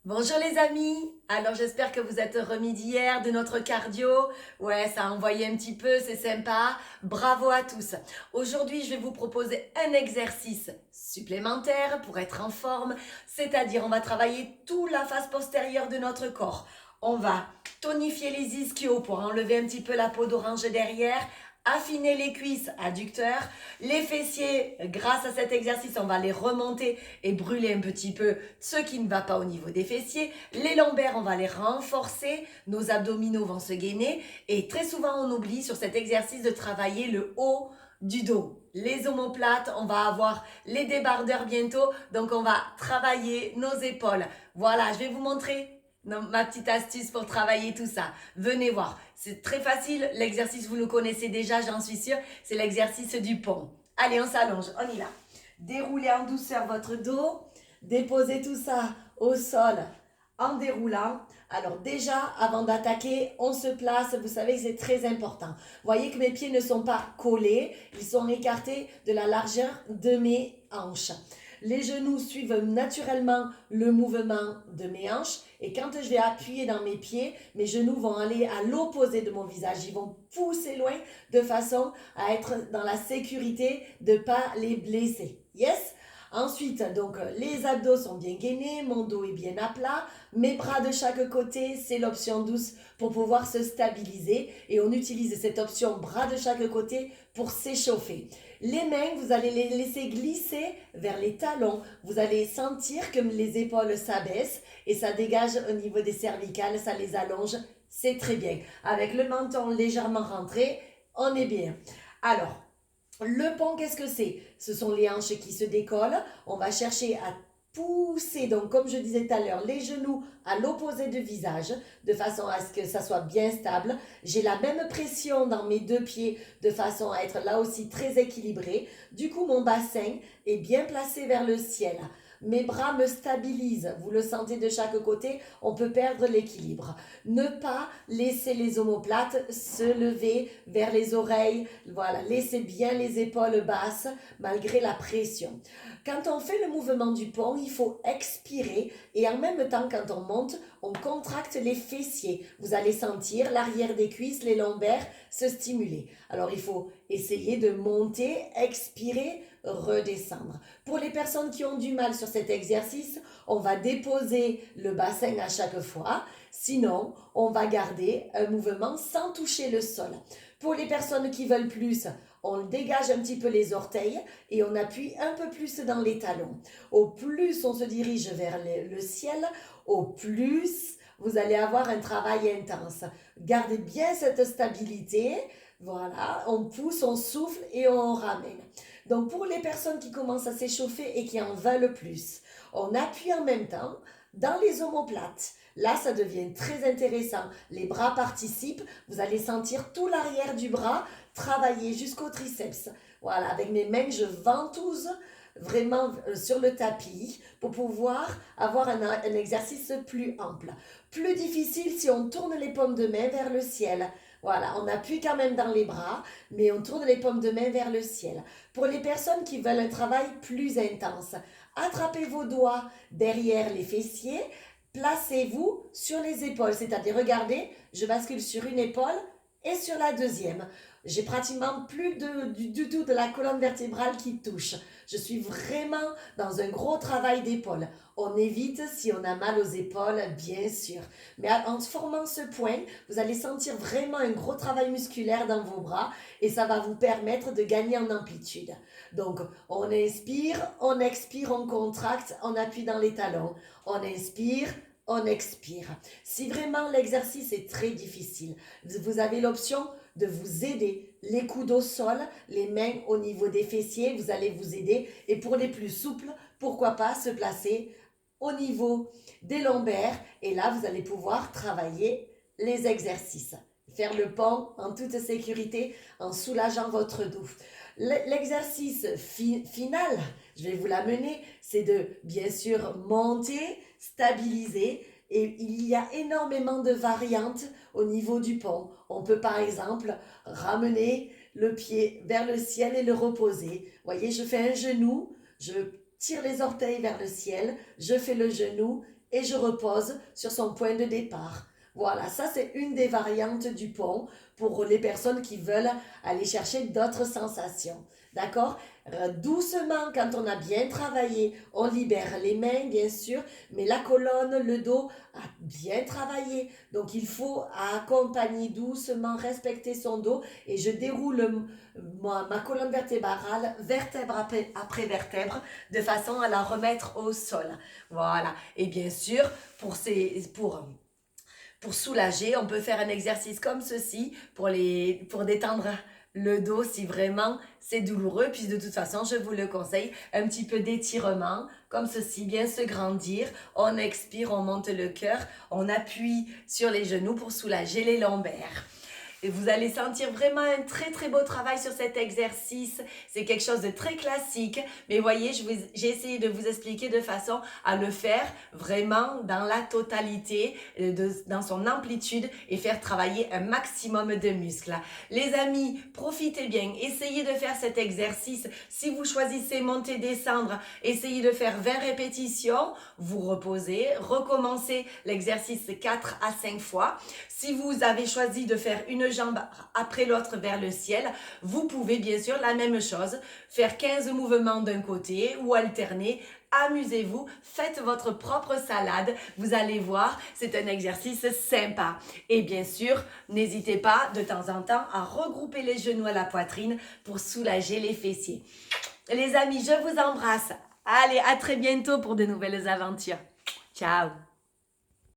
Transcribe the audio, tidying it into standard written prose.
Bonjour les amis, alors j'espère que vous êtes remis d'hier de notre cardio. Ouais, ça a envoyé un petit peu, c'est sympa. Bravo à tous. Aujourd'hui, je vais vous proposer un exercice supplémentaire pour être en forme, c'est-à-dire on va travailler toute la face postérieure de notre corps. On va tonifier les ischios pour enlever un petit peu la peau d'orange derrière, affiner les cuisses, adducteurs, les fessiers, grâce à cet exercice, on va les remonter et brûler un petit peu ce qui ne va pas au niveau des fessiers. Les lombaires, on va les renforcer, nos abdominaux vont se gainer et très souvent on oublie sur cet exercice de travailler le haut du dos. Les omoplates, on va avoir les débardeurs bientôt, donc on va travailler nos épaules. Voilà, je vais vous montrer ma petite astuce pour travailler tout ça. Venez voir, c'est très facile, l'exercice vous le connaissez déjà, j'en suis sûre, c'est l'exercice du pont. Allez, on s'allonge, on y va. Déroulez en douceur votre dos, déposez tout ça au sol en déroulant. Alors déjà, avant d'attaquer, on se place, vous savez que c'est très important. Voyez que mes pieds ne sont pas collés, ils sont écartés de la largeur de mes hanches. Les genoux suivent naturellement le mouvement de mes hanches et quand je vais appuyer dans mes pieds, mes genoux vont aller à l'opposé de mon visage. Ils vont pousser loin de façon à être dans la sécurité de ne pas les blesser. Yes? Ensuite, donc les abdos sont bien gainés, mon dos est bien à plat, mes bras de chaque côté, c'est l'option douce pour pouvoir se stabiliser et on utilise cette option bras de chaque côté pour s'échauffer. Les mains, vous allez les laisser glisser vers les talons. Vous allez sentir que les épaules s'abaissent et ça dégage au niveau des cervicales, ça les allonge. C'est très bien. Avec le menton légèrement rentré, on est bien. Alors, le pont, qu'est-ce que c'est? Ce sont les hanches qui se décollent. On va chercher à pousser, donc comme je disais tout à l'heure, les genoux à l'opposé du visage, de façon à ce que ça soit bien stable. J'ai la même pression dans mes deux pieds, de façon à être là aussi très équilibré. Du coup, mon bassin est bien placé vers le ciel. Mes bras me stabilisent, vous le sentez de chaque côté, on peut perdre l'équilibre. Ne pas laisser les omoplates se lever vers les oreilles, voilà, laissez bien les épaules basses malgré la pression. Quand on fait le mouvement du pont, il faut expirer et en même temps quand on monte, on contracte les fessiers. Vous allez sentir l'arrière des cuisses, les lombaires se stimuler. Alors il faut essayer de monter, expirer, redescendre. Pour les personnes qui ont du mal sur cet exercice, on va déposer le bassin à chaque fois. Sinon, on va garder un mouvement sans toucher le sol. Pour les personnes qui veulent plus, on dégage un petit peu les orteils et on appuie un peu plus dans les talons. Au plus on se dirige vers le ciel, au plus vous allez avoir un travail intense. Gardez bien cette stabilité. Voilà, on pousse, on souffle et on ramène. Donc pour les personnes qui commencent à s'échauffer et qui en veulent plus, on appuie en même temps dans les omoplates. Là, ça devient très intéressant. Les bras participent. Vous allez sentir tout l'arrière du bras travailler jusqu'au triceps. Voilà, avec mes mains, je ventouse vraiment sur le tapis pour pouvoir avoir un exercice plus ample. Plus difficile si on tourne les paumes de main vers le ciel. Voilà, on appuie quand même dans les bras, mais on tourne les paumes de main vers le ciel. Pour les personnes qui veulent un travail plus intense, attrapez vos doigts derrière les fessiers, placez-vous sur les épaules, c'est-à-dire regardez, je bascule sur une épaule et sur la deuxième. J'ai pratiquement plus du tout de la colonne vertébrale qui touche. Je suis vraiment dans un gros travail d'épaule. On évite si on a mal aux épaules, bien sûr. Mais en formant ce point, vous allez sentir vraiment un gros travail musculaire dans vos bras et ça va vous permettre de gagner en amplitude. Donc, on inspire, on expire, on contracte, on appuie dans les talons. On inspire, on expire. Si vraiment l'exercice est très difficile, vous avez l'option de vous aider. Les coudes au sol, les mains au niveau des fessiers, vous allez vous aider. Et pour les plus souples, pourquoi pas se placer au niveau des lombaires. Et là, vous allez pouvoir travailler les exercices. Faire le pont en toute sécurité en soulageant votre dos. L'exercice final, je vais vous l'amener, c'est de bien sûr monter, stabiliser et il y a énormément de variantes au niveau du pont. On peut par exemple ramener le pied vers le ciel et le reposer. Vous voyez, je fais un genou, je tire les orteils vers le ciel, je fais le genou et je repose sur son point de départ. Voilà, ça c'est une des variantes du pont pour les personnes qui veulent aller chercher d'autres sensations. D'accord? Doucement, quand on a bien travaillé, on libère les mains, bien sûr, mais la colonne, le dos a bien travaillé. Donc, il faut accompagner doucement, respecter son dos et je déroule ma colonne vertébrale, vertèbre après vertèbre, de façon à la remettre au sol. Voilà. Et bien sûr, pour soulager, on peut faire un exercice comme ceci pour détendre le dos si vraiment c'est douloureux. Puis de toute façon, je vous le conseille, un petit peu d'étirement, comme ceci, bien se grandir. On expire, on monte le cœur, on appuie sur les genoux pour soulager les lombaires. Et vous allez sentir vraiment un très très beau travail sur cet exercice. C'est quelque chose de très classique. Mais voyez, j'ai essayé de vous expliquer de façon à le faire vraiment dans la totalité, dans son amplitude et faire travailler un maximum de muscles. Les amis, profitez bien. Essayez de faire cet exercice. Si vous choisissez monter, descendre, essayez de faire 20 répétitions. Vous reposez, recommencez l'exercice 4 à 5 fois. Si vous avez choisi de faire une jambe après l'autre vers le ciel, vous pouvez bien sûr la même chose, faire 15 mouvements d'un côté ou alterner. Amusez-vous, faites votre propre salade, vous allez voir, c'est un exercice sympa. Et bien sûr, n'hésitez pas de temps en temps à regrouper les genoux à la poitrine pour soulager les fessiers. Les amis, je vous embrasse. Allez, à très bientôt pour de nouvelles aventures. Ciao!